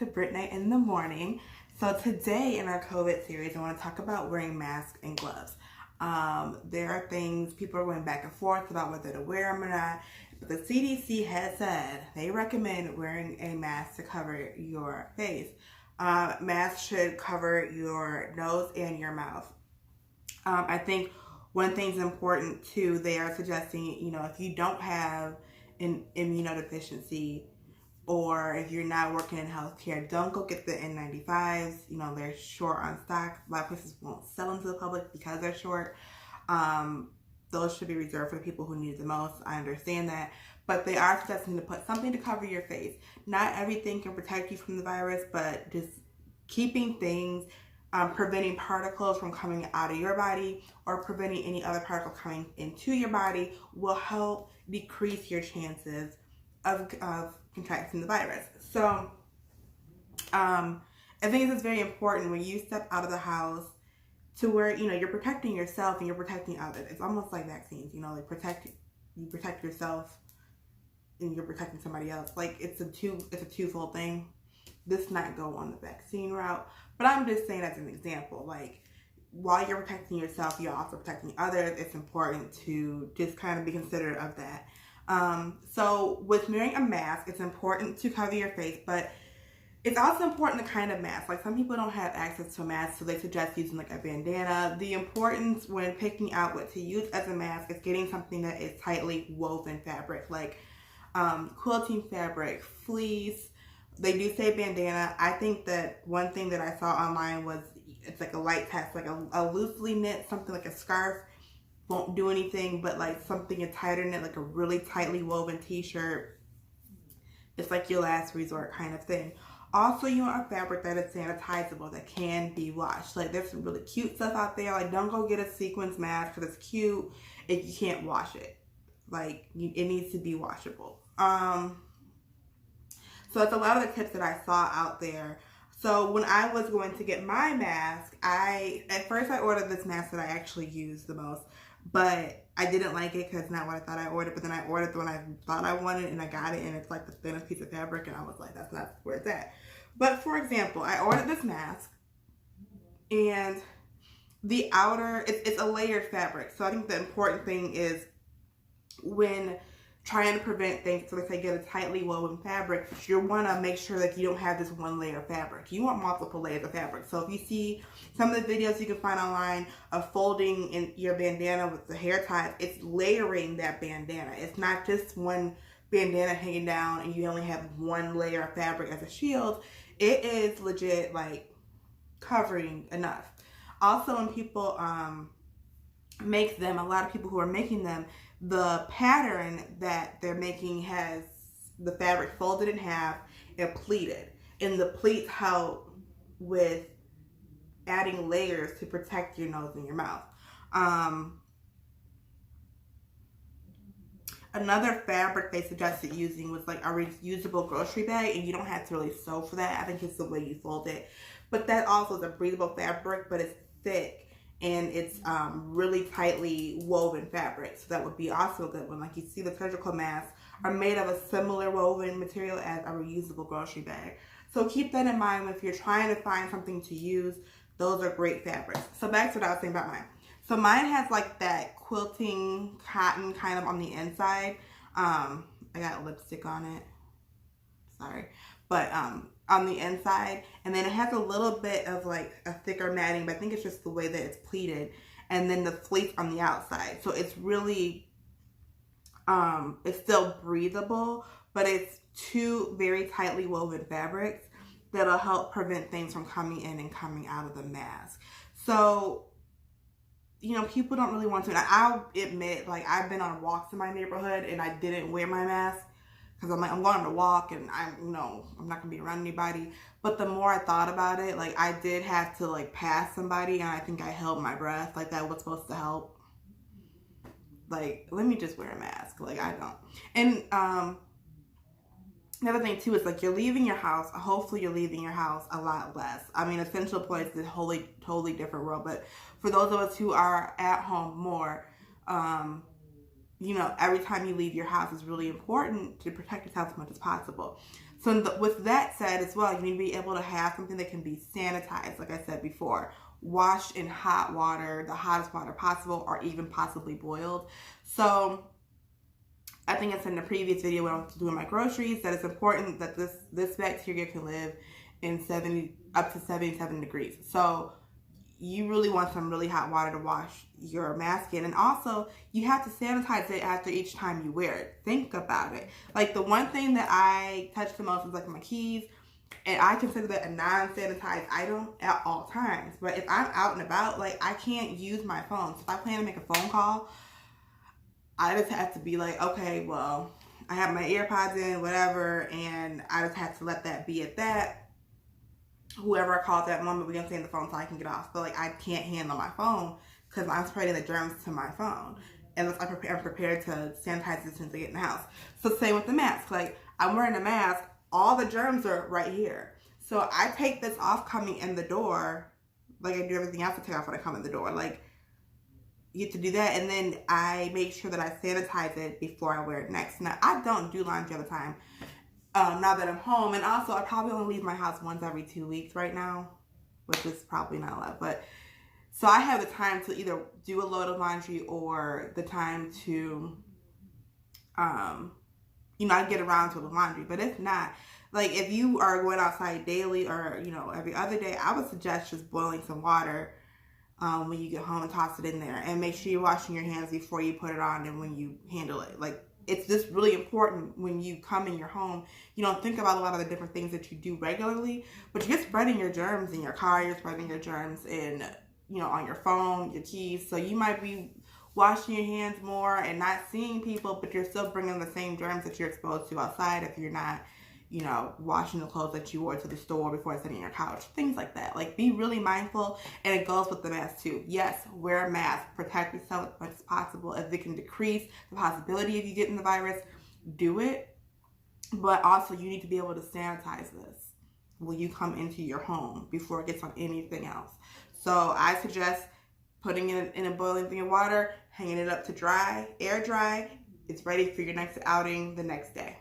to Brittany in the morning. So today in our COVID series, I want to talk about wearing masks and gloves. There are things people are going back and forth about whether to wear them or not, but the CDC has said they recommend wearing a mask to cover your face. Masks should cover your nose and your mouth. I think one thing's important too, they are suggesting, if you don't have an immunodeficiency, or if you're not working in healthcare, don't go get the N95s. They're short on stock. A lot of places won't sell them to the public because they're short. Those should be reserved for the people who need it the most. I understand that. But they are suggesting to put something to cover your face. Not everything can protect you from the virus, but just keeping things, preventing particles from coming out of your body or preventing any other particle coming into your body will help decrease your chances of contracting the virus. So I think it's very important when you step out of the house to where you're protecting yourself and you're protecting others. It's almost like vaccines, you protect yourself and you're protecting somebody else. Like it's a twofold thing. This not go on the vaccine route, but I'm just saying as an example, like while you're protecting yourself, you're also protecting others. It's important to just kind of be considerate of that. So with wearing a mask, it's important to cover your face, but it's also important the kind of mask. Like some people don't have access to a mask, so they suggest using like a bandana. The importance when picking out what to use as a mask is getting something that is tightly woven fabric, like quilting fabric, fleece. They do say bandana. I think that one thing that I saw online was it's like a light test, like a loosely knit, something like a scarf won't do anything, but like something a tighter knit, like a really tightly woven t-shirt, it's like your last resort kind of thing. Also, you want a fabric that is sanitizable, that can be washed. Like there's some really cute stuff out there. Like don't go get a sequins mask because it's cute if you can't wash it. Like it needs to be washable. So it's a lot of the tips that I saw out there. So when I was going to get my mask, at first I ordered this mask that I actually use the most, but I didn't like it because it's not what I thought I ordered. But then I ordered the one I thought I wanted and I got it, and it's like the thinnest piece of fabric, and I was like, that's not where it's at. But for example, I ordered this mask and the outer, it's a layered fabric. So I think the important thing is when trying to prevent things, so if they get a tightly woven fabric, you want to make sure that you don't have this one layer of fabric. You want multiple layers of fabric. So if you see some of the videos you can find online of folding in your bandana with the hair ties, it's layering that bandana. It's not just one bandana hanging down and you only have one layer of fabric as a shield. It is legit like covering enough. Also, when people make them, a lot of people who are making them, the pattern that they're making has the fabric folded in half and pleated. And the pleats help with adding layers to protect your nose and your mouth. Another fabric they suggested using was like a reusable grocery bag, and you don't have to really sew for that. I think it's the way you fold it. But that also is a breathable fabric, but it's thick. And it's really tightly woven fabric. So that would be also a good one. Like you see the surgical masks are made of a similar woven material as a reusable grocery bag. So keep that in mind if you're trying to find something to use. Those are great fabrics. So back to what I was saying about mine. So mine has like that quilting cotton kind of on the inside. I got lipstick on it. Sorry. But on the inside, and then it has a little bit of like a thicker matting, but I think it's just the way that it's pleated, and then the fleece on the outside. So it's really it's still breathable, but it's two very tightly woven fabrics that'll help prevent things from coming in and coming out of the mask. So people don't really want to, and I'll admit, like I've been on walks in my neighborhood and I didn't wear my mask because I'm like, I'm going on a walk and I'm not gonna be around anybody. But the more I thought about it, like I did have to like pass somebody, and I think I held my breath. Like that was supposed to help. Like, let me just wear a mask. Like I don't. And the other thing too is like you're leaving your house. Hopefully you're leaving your house a lot less. I mean, essential points is a totally different world. But for those of us who are at home more, every time you leave your house is really important to protect yourself as much as possible. So with that said as well, you need to be able to have something that can be sanitized, like I said before, washed in hot water, the hottest water possible, or even possibly boiled. So I think it's in the previous video when I was doing my groceries that it's important that this bacteria can live in up to 77 degrees. So you really want some really hot water to wash your mask in. And also, you have to sanitize it after each time you wear it. Think about it. Like, the one thing that I touch the most is like my keys. And I consider that a non-sanitized item at all times. But if I'm out and about, like, I can't use my phone. So if I plan to make a phone call, I just have to be like, okay, well, I have my AirPods in, whatever, and I just have to let that be at that. Whoever I call at that moment, we're going to stay on the phone so I can get off. But, like, I can't handle my phone because I'm spreading the germs to my phone. And I'm prepared to sanitize as soon as I get in the house. So, same with the mask. Like, I'm wearing a mask. All the germs are right here. So, I take this off coming in the door. Like, I do everything else to take off when I come in the door. Like, you get to do that. And then I make sure that I sanitize it before I wear it next. Now, I don't do laundry all the time. Now that I'm home, and also I probably only leave my house once every 2 weeks right now, which is probably not a lot, but so I have the time to either do a load of laundry or the time to, I get around to the laundry. But if not, like, if you are going outside daily or, every other day, I would suggest just boiling some water when you get home and toss it in there, and make sure you're washing your hands before you put it on and when you handle it. Like, it's just really important when you come in your home. You don't think about a lot of the different things that you do regularly, but you're spreading your germs in your car, you're spreading your germs in, on your phone, your keys. So you might be washing your hands more and not seeing people, but you're still bringing the same germs that you're exposed to outside if you're not, washing the clothes that you wore to the store before sitting on your couch. Things like that. Like, be really mindful, and it goes with the mask too. Yes, wear a mask. Protect yourself as much as possible. If it can decrease the possibility of you getting the virus, do it. But also, you need to be able to sanitize this when you come into your home before it gets on anything else. So I suggest putting it in a boiling thing of water, hanging it up to dry, air dry. It's ready for your next outing the next day.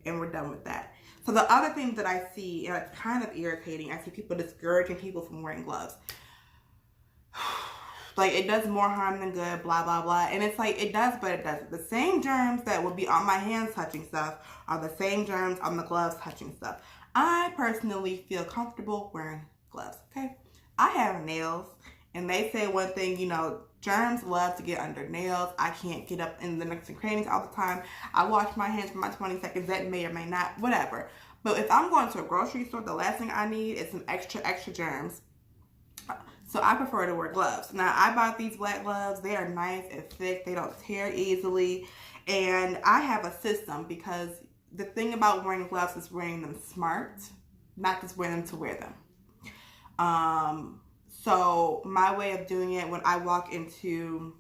And we're done with that. So the other thing that I see, and it's kind of irritating, I see people discouraging people from wearing gloves. Like, it does more harm than good, blah, blah, blah. And it's like, it does, but it doesn't. The same germs that would be on my hands touching stuff are the same germs on the gloves touching stuff. I personally feel comfortable wearing gloves, okay? I have nails, and they say one thing, germs love to get under nails. I can't get up in the nooks and crannies all the time. I wash my hands for my 20 seconds. That may or may not, whatever. But if I'm going to a grocery store, the last thing I need is some extra germs. So I prefer to wear gloves. Now, I bought these black gloves. They are nice and thick. They don't tear easily. And I have a system, because the thing about wearing gloves is wearing them smart, not just wearing them to wear them. So my way of doing it, when I walk into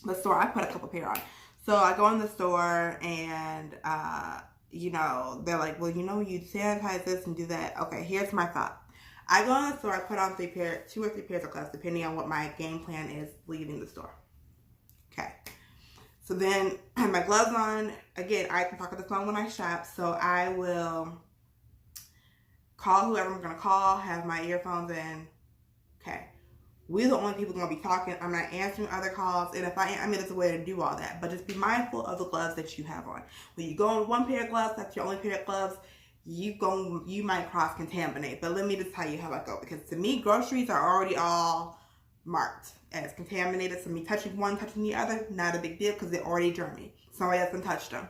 the store, I put a couple pair on. So I go in the store and, they're like, well, you sanitize this and do that. Okay, here's my thought. I go in the store, I put on 2 or 3 pairs of gloves, depending on what my game plan is leaving the store. Okay. So then I have my gloves on. Again, I can talk on the phone when I shop, so I will call whoever I'm going to call, have my earphones in. Okay. We're the only people going to be talking. I'm not answering other calls. And if there's a way to do all that. But just be mindful of the gloves that you have on. When you go on one pair of gloves, that's your only pair of gloves, you might cross-contaminate. But let me just tell you how I go. Because to me, groceries are already all marked as contaminated. So me touching one, touching the other, not a big deal because they're already germy. Somebody else can touch them.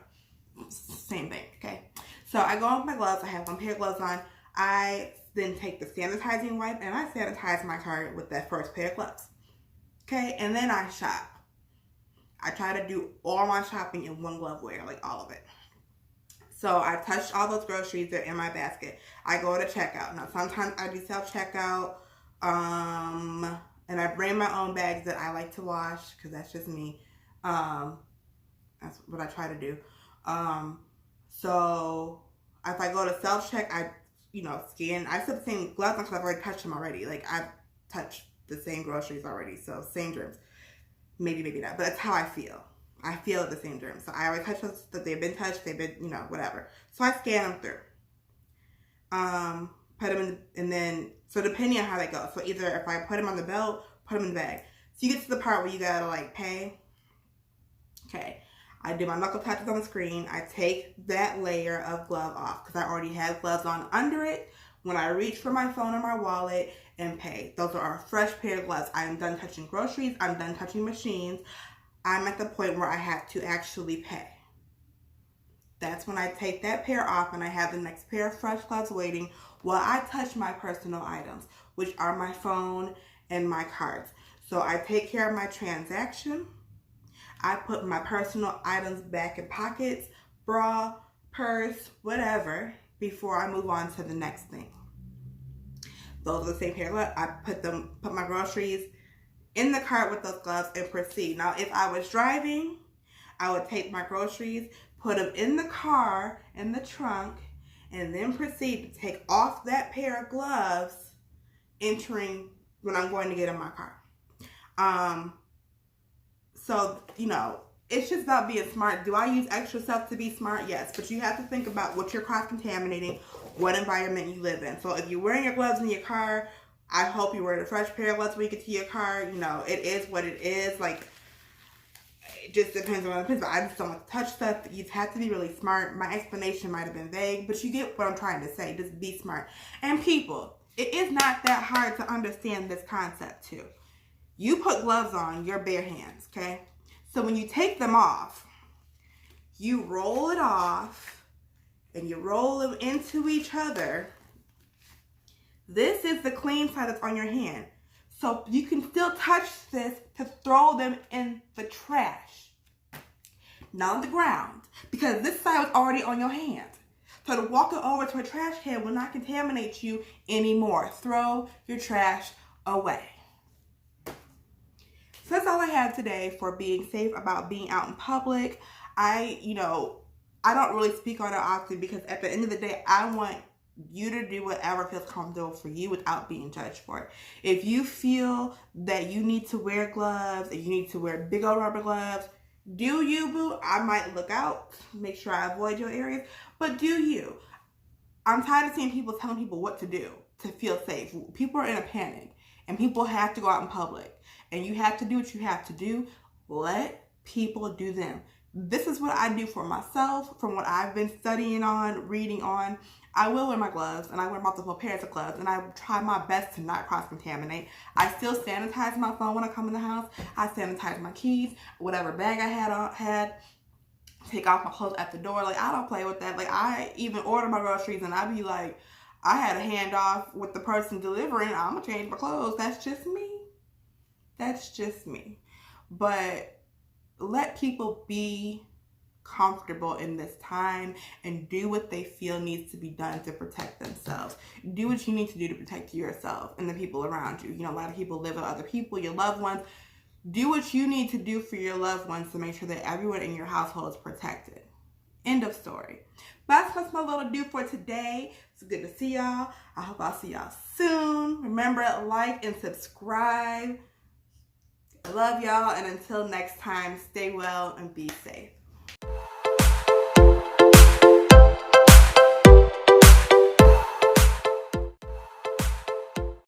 Same thing, okay? So I go on with my gloves. I have one pair of gloves on. I then take the sanitizing wipe and I sanitize my cart with that first pair of gloves. Okay, and then I shop. I try to do all my shopping in one glove wear, like all of it. So I touched all those groceries, they're in my basket. I go to checkout. Now sometimes I do self-checkout, and I bring my own bags that I like to wash, because that's just me. That's what I try to do. So if I go to self-check, I scan. I still have the same gloves on because I've already touched them already. Like, I've touched the same groceries already, so same germs. Maybe not, but that's how I feel. I feel the same germs. So I always touch those that they've been touched, they've been, whatever. So I scan them through. Put them in, and then, so depending on how they go. So either if I put them on the belt, put them in the bag. So you get to the part where you gotta like pay. Okay. I do my knuckle touches on the screen. I take that layer of glove off because I already have gloves on under it when I reach for my phone or my wallet and pay. Those are a fresh pair of gloves. I am done touching groceries. I'm done touching machines. I'm at the point where I have to actually pay. That's when I take that pair off and I have the next pair of fresh gloves waiting while I touch my personal items, which are my phone and my cards. So I take care of my transaction. I put my personal items back in pockets, bra, purse, whatever, before I move on to the next thing. Those are the same pair of gloves. I put my groceries in the cart with those gloves and proceed. Now, if I was driving, I would take my groceries, put them in the car, in the trunk, and then proceed to take off that pair of gloves entering when I'm going to get in my car. So, it's just about being smart. Do I use extra stuff to be smart? Yes, but you have to think about what you're cross-contaminating, what environment you live in. So if you're wearing your gloves in your car, I hope you're wearing a fresh pair of gloves when you get to your car. It is what it is. Like, it just depends on what it depends. But I just don't like to touch stuff. You have to be really smart. My explanation might have been vague, but you get what I'm trying to say. Just be smart. And people, it is not that hard to understand this concept too. You put gloves on your bare hands, okay? So when you take them off, you roll it off and you roll them into each other. This is the clean side that's on your hand. So you can still touch this to throw them in the trash, not on the ground, because this side was already on your hand. So to walk it over to a trash can will not contaminate you anymore. Throw your trash away. So that's all I have today for being safe about being out in public. I don't really speak on it often because at the end of the day, I want you to do whatever feels comfortable for you without being judged for it. If you feel that you need to wear gloves and you need to wear big old rubber gloves, do you, boo? I might look out, make sure I avoid your areas, but do you? I'm tired of seeing people telling people what to do to feel safe. People are in a panic and people have to go out in public. And you have to do what you have to do. Let people do them. This is what I do for myself, from what I've been studying on, reading on. I will wear my gloves, and I wear multiple pairs of gloves, and I try my best to not cross-contaminate. I still sanitize my phone when I come in the house. I sanitize my keys, whatever bag I had. Take off my clothes at the door. Like, I don't play with that. Like, I even order my groceries, and I be like, I had a handoff with the person delivering. I'm going to change my clothes. That's just me. That's just me. But let people be comfortable in this time and do what they feel needs to be done to protect themselves. Do what you need to do to protect yourself and the people around you. A lot of people live with other people, your loved ones. Do what you need to do for your loved ones to make sure that everyone in your household is protected. End of story. But that's my little do for today. It's good to see y'all. I hope I'll see y'all soon. Remember, like and subscribe. I love y'all, and until next time, stay well and be safe.